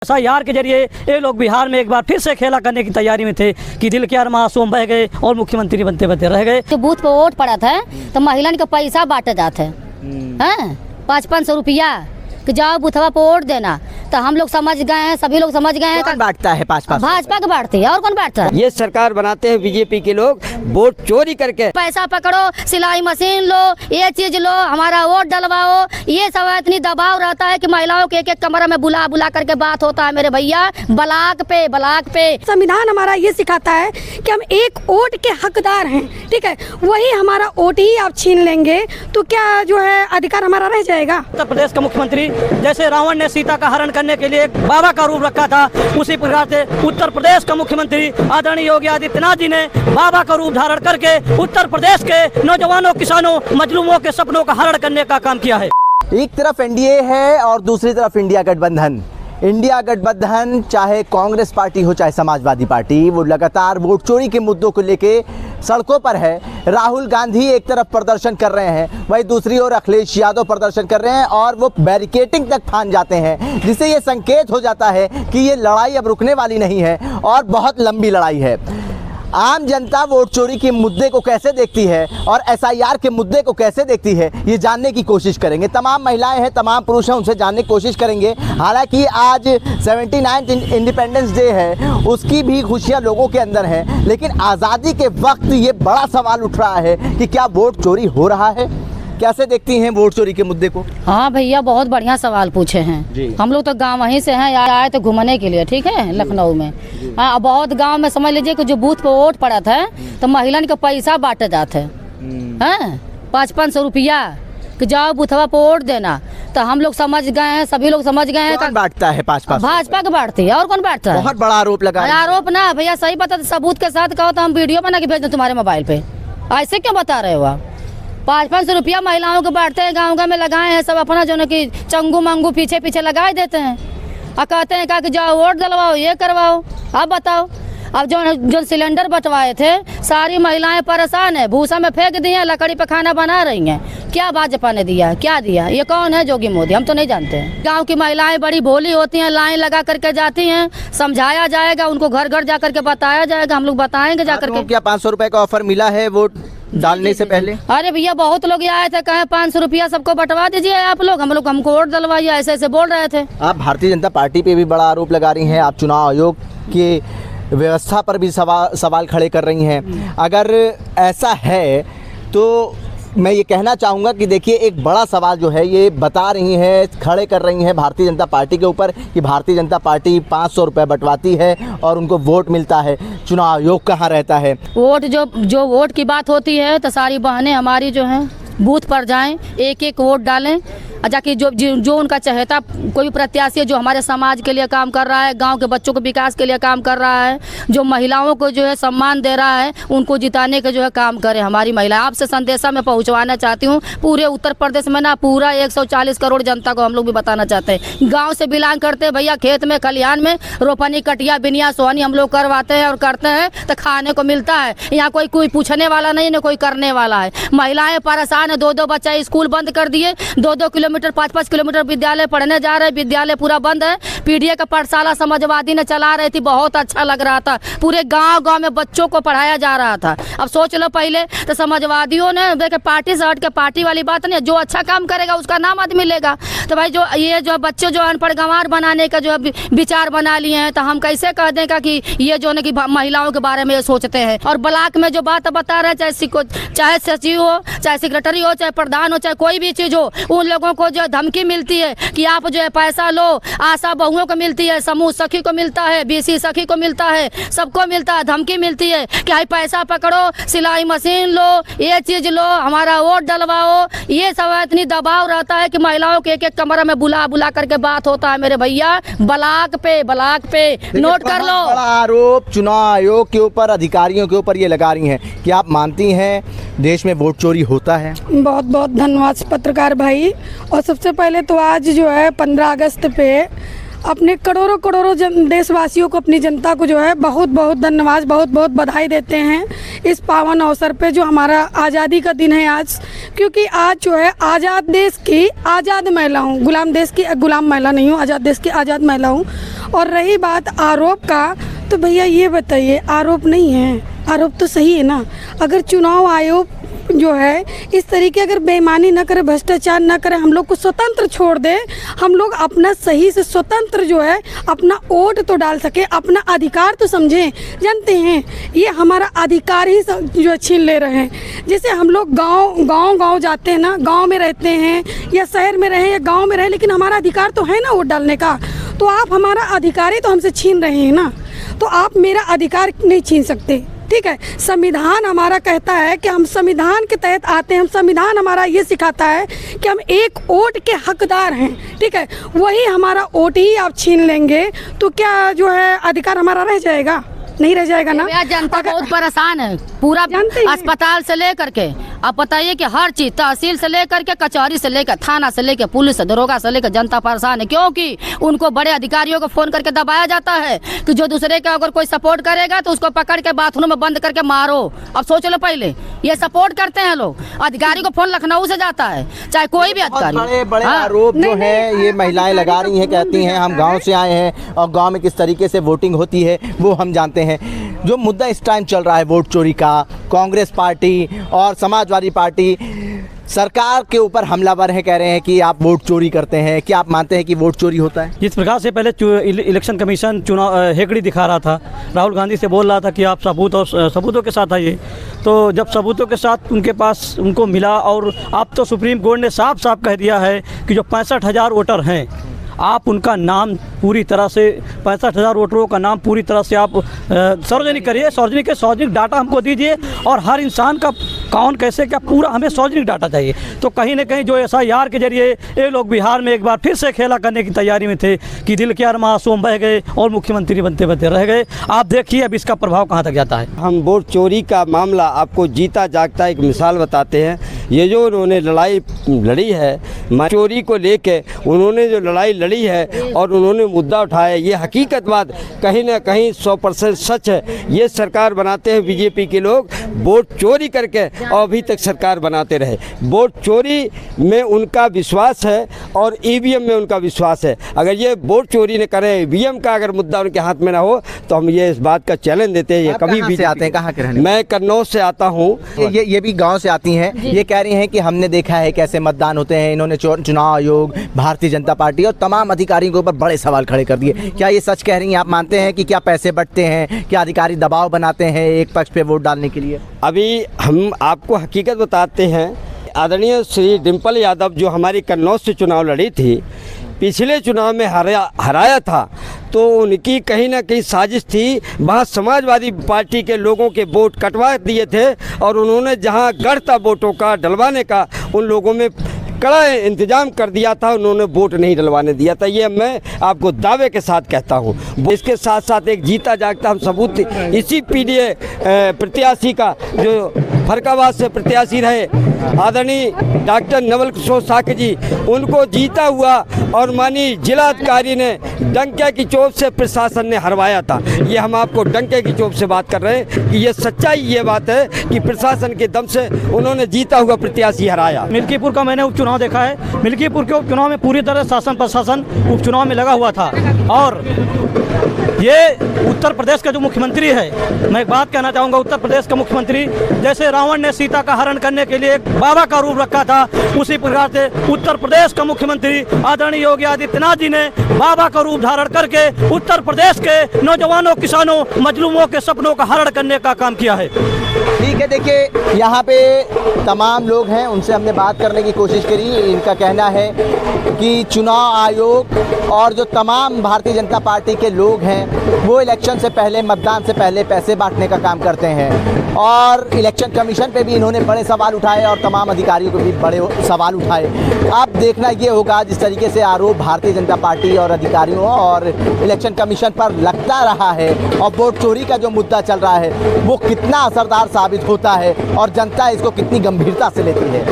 SIR के जरिए ये लोग बिहार में एक बार फिर से खेला करने की तैयारी में थे कि दिल के अरमां आंसू बह गए और मुख्यमंत्री बनते बनते रह गए। तो बूथ पे वोट पड़ा था तो महिला के पैसा बांटे जाते हैं 500 रुपया कि जाओ बूथवा पे वोट देना। तो हम लोग समझ गए हैं, सभी लोग समझ गए हैं। कौन बांटता है? भाजपा के बांटती है और कौन बांटता है? ये सरकार बनाते हैं बीजेपी के लोग, वोट चोरी करके। पैसा पकड़ो, सिलाई मशीन लो, ये चीज लो, हमारा वोट डलवाओ, ये सब इतनी दबाव रहता है कि महिलाओं के एक कमरा में बुला बुला करके बात होता है मेरे भैया, ब्लॉक पे। संविधान हमारा ये सिखाता है कि हम एक वोट के हकदार हैं, ठीक है। वही हमारा वोट ही आप छीन लेंगे तो क्या जो है अधिकार हमारा रह जाएगा? उत्तर प्रदेश का मुख्यमंत्री जैसे रावण ने सीता का हरण करने के लिए एक बाबा का रूप रखा था, उसी प्रकार से उत्तर प्रदेश का मुख्यमंत्री आदरणीय योगी आदित्यनाथ जी ने बाबा का रूप धारण करके उत्तर प्रदेश के नौजवानों, किसानों, मजलूमों के सपनों का हरण करने का काम किया है। एक तरफ एनडीए है और दूसरी तरफ इंडिया गठबंधन। इंडिया गठबंधन चाहे कांग्रेस पार्टी हो चाहे समाजवादी पार्टी, वो लगातार वोट चोरी के मुद्दों को लेके सड़कों पर है। राहुल गांधी एक तरफ प्रदर्शन कर रहे हैं, वहीं दूसरी ओर अखिलेश यादव प्रदर्शन कर रहे हैं और वो बैरिकेडिंग तक ठान जाते हैं, जिससे ये संकेत हो जाता है कि ये लड़ाई अब रुकने वाली नहीं है और बहुत लंबी लड़ाई है। आम जनता वोट चोरी के मुद्दे को कैसे देखती है और SIR के मुद्दे को कैसे देखती है, ये जानने की कोशिश करेंगे। तमाम महिलाएं हैं, तमाम पुरुष हैं, उनसे जानने की कोशिश करेंगे। हालांकि आज 79th इंडिपेंडेंस डे है, उसकी भी खुशियां लोगों के अंदर हैं, लेकिन आज़ादी के वक्त ये बड़ा सवाल उठ रहा है कि क्या वोट चोरी हो रहा है? कैसे देखती हैं वोट चोरी के मुद्दे को? हाँ भैया, बहुत बढ़िया सवाल पूछे हैं। हम लोग तो गांव वहीं से हैं, आए थे घूमने के लिए, ठीक है, लखनऊ में। हाँ, बहुत गांव में समझ लीजिए कि जो बूथ पे वोट पड़ा था तो महिला के पैसा बांटे जाते हैं 500 रुपया कि जाओ बूथवा पे वोट देना। तो हम लोग समझ गए हैं, सभी लोग समझ गए हैं। कौन बांटता है? भाजपा के बांटती है और कौन बांटता है? बहुत बड़ा आरोप लगा। आरोप ना भैया, सही बता, सबूत के साथ कहो तो हम वीडियो बना के भेज दें तुम्हारे मोबाइल पे। ऐसे क्यों बता रहे हो आप? 500 रुपया महिलाओं को बांटते हैं, गाँव में लगाए हैं, सब अपना जो है कि चंगू मंगू पीछे पीछे लगा देते हैं और कहते हैं कि जाओ वोट डलवाओ, ये करवाओ। अब बताओ, अब जो सिलेंडर बंटवाए थे सारी महिलाएं परेशान है, भूसा में फेंक दिए, लकड़ी पे खाना बना रही हैं। क्या भाजपा ने दिया, क्या दिया? ये कौन है? जोगी मोदी? हम तो नहीं जानते हैं। गांव की महिलाएं बड़ी भोली होती हैं, लाइन लगा करके जाती हैं, समझाया जाएगा उनको, घर घर जा करके बताया जाएगा, हम लोग बताएंगे जा करके। क्या 500 रुपए का ऑफर मिला है वोट डालने से पहले? अरे भैया, बहुत लोग आए थे, कहे 500 रुपया सबको बंटवा दीजिए आप लोग, हमको वोट डलवाइए, ऐसे ऐसे बोल रहे थे। आप भारतीय जनता पार्टी पे भी बड़ा आरोप लगा रही हैं, आप चुनाव आयोग के व्यवस्था पर भी सवाल खड़े कर रही हैं। अगर ऐसा है तो मैं ये कहना चाहूँगा कि देखिए, एक बड़ा सवाल जो है ये बता रही हैं, खड़े कर रही हैं भारतीय जनता पार्टी के ऊपर कि भारतीय जनता पार्टी 500 रुपये बंटवाती है और उनको वोट मिलता है। चुनाव आयोग कहाँ रहता है? वोट जो वोट की बात होती है तो सारी बहनें हमारी जो हैं बूथ पर जाएं, एक एक वोट डालें, जाके जो उनका चहेता कोई प्रत्याशी है जो हमारे समाज के लिए काम कर रहा है, गांव के बच्चों के विकास के लिए काम कर रहा है, जो महिलाओं को जो है सम्मान दे रहा है, उनको जिताने के जो है काम करे हमारी महिला। आपसे संदेशा मैं पहुंचवाना चाहती हूँ पूरे उत्तर प्रदेश में ना, पूरा 140 करोड़ जनता को हम लोग भी बताना चाहते हैं। गाँव से बिलोंग करते हैं भैया, खेत में खलिहान में रोपनी कटिया बिनिया सोहनी हम लोग करवाते हैं और करते हैं तो खाने को मिलता है। यहाँ कोई पूछने वाला नहीं, ना कोई करने वाला है। महिलाएं परेशान है, 2 बच्चा स्कूल बंद कर दिए, 2 किलोमीटर 5 किलोमीटर विद्यालय पढ़ने जा रहे हैं, विद्यालय पूरा बंद है। पीडीए का पाठशाला समाजवादी ने चला रही थी, बहुत अच्छा लग रहा था, पूरे गांव में बच्चों को पढ़ाया जा रहा था। अब सोच लो, पहले तो समाजवादियों ने देखे पार्टी से हट के, पार्टी वाली बात नहीं, जो अच्छा काम करेगा उसका नाम आदमी लेगा। तो भाई जो बच्चे जो अनपढ़ गंवार बनाने का जो विचार बना लिए हैं, तो हम कैसे कह देंगे कि ये जो है कि महिलाओं के बारे में सोचते हैं। और ब्लॉक में जो बात बता रहे, चाहे सचिव हो, चाहे सेक्रेटरी हो, चाहे प्रधान हो, चाहे कोई भी चीज हो, उन लोगों को जो धमकी मिलती है कि आप जो है पैसा लो, आशा बहुओं को मिलती है, समूह सखी को मिलता है, BC सखी को मिलता है, सबको मिलता है, धमकी मिलती है कि भाई पैसा पकड़ो, सिलाई मशीन लो, ये चीज लो, हमारा वोट डलवाओ। ये सब इतनी दबाव रहता है कि महिलाओं के एक कमरा में बुला बुला करके बात होता है मेरे भैया, ब्लॉक पे नोट कर लो। बड़ा आरोप चुनाव आयोग के ऊपर, अधिकारियों के ऊपर ये लगा रही हैं कि आप मानती हैं देश में वोट चोरी होता है? बहुत बहुत धन्यवाद पत्रकार भाई। और सबसे पहले तो आज जो है 15 अगस्त पे अपने करोड़ों देशवासियों को, अपनी जनता को जो है बहुत बहुत धन्यवाद, बहुत बहुत बधाई देते हैं इस पावन अवसर पे जो हमारा आज़ादी का दिन है आज। क्योंकि आज जो है आज़ाद देश की आज़ाद महिला हूँ, गुलाम देश की गुलाम महिला नहीं हूँ, आज़ाद देश की आज़ाद महिला हूँ। और रही बात आरोप का, तो भैया ये बताइए, आरोप नहीं है, आरोप तो सही है ना। अगर चुनाव आयोग जो है इस तरीके अगर बेईमानी न करे, भ्रष्टाचार न करे, हम लोग को स्वतंत्र छोड़ दे, हम लोग अपना सही से स्वतंत्र जो है अपना वोट तो डाल सके, अपना अधिकार तो समझें। जानते हैं ये हमारा अधिकार ही जो छीन ले रहे हैं। जैसे हम लोग गांव जाते हैं ना, गांव में रहते हैं या शहर में रहें या गांव में रहें, लेकिन हमारा अधिकार तो है ना वोट डालने का। तो आप हमारा अधिकार ही तो हमसे छीन रहे हैं ना, तो आप मेरा अधिकार नहीं छीन सकते। ठीक है, संविधान हमारा कहता है कि हम संविधान के तहत आते हैं, हम संविधान हमारा ये सिखाता है कि हम एक वोट के हकदार हैं। ठीक है, वही हमारा वोट ही आप छीन लेंगे तो क्या जो है अधिकार हमारा रह जाएगा? नहीं रह जाएगा ना। जनता बहुत परेशान है, पूरा अस्पताल से लेकर के आप बताइए कि हर चीज, तहसील से लेकर के कचहरी से लेकर थाना से लेकर पुलिस दरोगा से लेकर जनता परेशान है, क्योंकि उनको बड़े अधिकारियों को फोन करके दबाया जाता है कि जो दूसरे का अगर कोई सपोर्ट करेगा तो उसको पकड़ के बाथरूम में बंद करके मारो। अब सोच लो, पहले ये सपोर्ट करते हैं लोग, अधिकारी को फोन लखनऊ से जाता है, चाहे कोई भी अधिकारी। बड़े बड़े आरोप जो है ये महिलाएं लगा रही हैं, कहती हैं हम गाँव से आए हैं और गाँव में किस तरीके से वोटिंग होती है वो हम जानते हैं। जो मुद्दा इस टाइम चल रहा है वोट चोरी का, कांग्रेस पार्टी और समाजवादी पार्टी सरकार के ऊपर हमलावर है, कह रहे हैं कि आप वोट चोरी करते हैं। क्या आप मानते हैं कि वोट चोरी होता है? जिस प्रकार से पहले इलेक्शन कमीशन चुनाव हेकड़ी दिखा रहा था, राहुल गांधी से बोल रहा था कि आप सबूतों के साथ आइए, तो जब सबूतों के साथ उनके पास उनको मिला, और अब तो सुप्रीम कोर्ट ने साफ साफ कह दिया है कि जो 65,000 वोटर हैं, आप उनका नाम पूरी तरह से 65,000 वोटरों का नाम पूरी तरह से आप सार्वजनिक करिए, सार्वजनिक डाटा हमको दीजिए, और हर इंसान का कौन कैसे क्या पूरा हमें सार्वजनिक डाटा चाहिए। तो कहीं ना कहीं जो SIR के जरिए ये लोग बिहार में एक बार फिर से खेला करने की तैयारी में थे कि दिल के अरमां आंसुओं बह गए और मुख्यमंत्री बनते बनते रह गए। आप देखिए अब इसका प्रभाव कहाँ तक जाता है। हम वोट चोरी का मामला आपको जीता जागता एक मिसाल बताते हैं। ये जो उन्होंने लड़ाई लड़ी है चोरी को लेके, उन्होंने जो लड़ाई लड़ी है और उन्होंने मुद्दा उठाया, ये हकीकत बात कहीं ना कहीं 100% सच है। ये सरकार बनाते हैं बीजेपी के लोग, वोट चोरी करके और अभी तक सरकार बनाते रहे। वोट चोरी में उनका विश्वास है और EVM में उनका विश्वास है। अगर ये वोट चोरी न करें, EVM का अगर मुद्दा उनके हाथ में ना हो, तो हम ये इस बात का चैलेंज देते हैं। ये कभी भी आते हैं, कहाँ के रहने? मैं कन्नौज से आता हूँ। ये भी गांव से आती हैं। ये कह रही हैं कि हमने देखा है कैसे मतदान होते हैं। इन्होंने चुनाव आयोग, भारतीय जनता पार्टी और तमाम अधिकारियों के ऊपर बड़े सवाल खड़े कर दिए। क्या ये सच कह रही हैं? आप मानते हैं कि क्या पैसे बंटते हैं, क्या अधिकारी दबाव बनाते हैं एक पक्ष पे वोट डालने के लिए? अभी हम आपको हकीकत बताते हैं। आदरणीय श्री डिम्पल यादव जो हमारी कन्नौज से चुनाव लड़ी थी, पिछले चुनाव में हराया था, तो उनकी कहीं ना कहीं साजिश थी। वहाँ समाजवादी पार्टी के लोगों के वोट कटवा दिए थे और उन्होंने जहाँ गढ़ था वोटों का डलवाने का, उन लोगों में कड़ा इंतजाम कर दिया था, उन्होंने वोट नहीं डलवाने दिया था। ये मैं आपको दावे के साथ कहता हूँ। इसके साथ साथ एक जीता जागता हम सबूत इसी PDA प्रत्याशी का, जो फरकाबाद से प्रत्याशी रहे आदरणीय डॉक्टर नवल किशोर साके जी, उनको जीता हुआ और माननीय जिलाधिकारी ने डंके की चोट से प्रशासन ने हरवाया था। ये हम आपको डंके की चोट से बात कर रहे हैं कि ये सच्चाई ये बात है कि प्रशासन के दम से उन्होंने जीता हुआ प्रत्याशी हराया। मिल्कीपुर का मैंने उपचुनाव देखा है। मिल्कीपुर के उपचुनाव में पूरी तरह शासन प्रशासन उपचुनाव में लगा हुआ था, और ये उत्तर प्रदेश का जो मुख्यमंत्री है, मैं एक बात कहना चाहूँगा, उत्तर प्रदेश का मुख्यमंत्री जैसे रावण ने सीता का हरण करने के लिए एक बाबा का रूप रखा था, उसी प्रकार से उत्तर प्रदेश का मुख्यमंत्री आदरणीय योगी आदित्यनाथ जी ने बाबा का रूप धारण करके उत्तर प्रदेश के नौजवानों, किसानों, मजलूमों के सपनों का हरण करने का काम किया है। ठीक है, देखिए यहाँ पे तमाम लोग हैं, उनसे हमने बात करने की कोशिश करी। इनका कहना है कि चुनाव आयोग और जो तमाम भारतीय जनता पार्टी के लोग हैं वो इलेक्शन से पहले, मतदान से पहले पैसे बांटने का काम करते हैं, और इलेक्शन कमीशन पे भी इन्होंने बड़े सवाल उठाए और तमाम अधिकारियों को भी बड़े सवाल उठाए। अब देखना ये होगा जिस तरीके से आरोप भारतीय जनता पार्टी और अधिकारियों और इलेक्शन कमीशन पर लगता रहा है और वोट चोरी का जो मुद्दा चल रहा है वो कितना असरदार साबित होता है और जनता इसको कितनी गंभीरता से लेती है।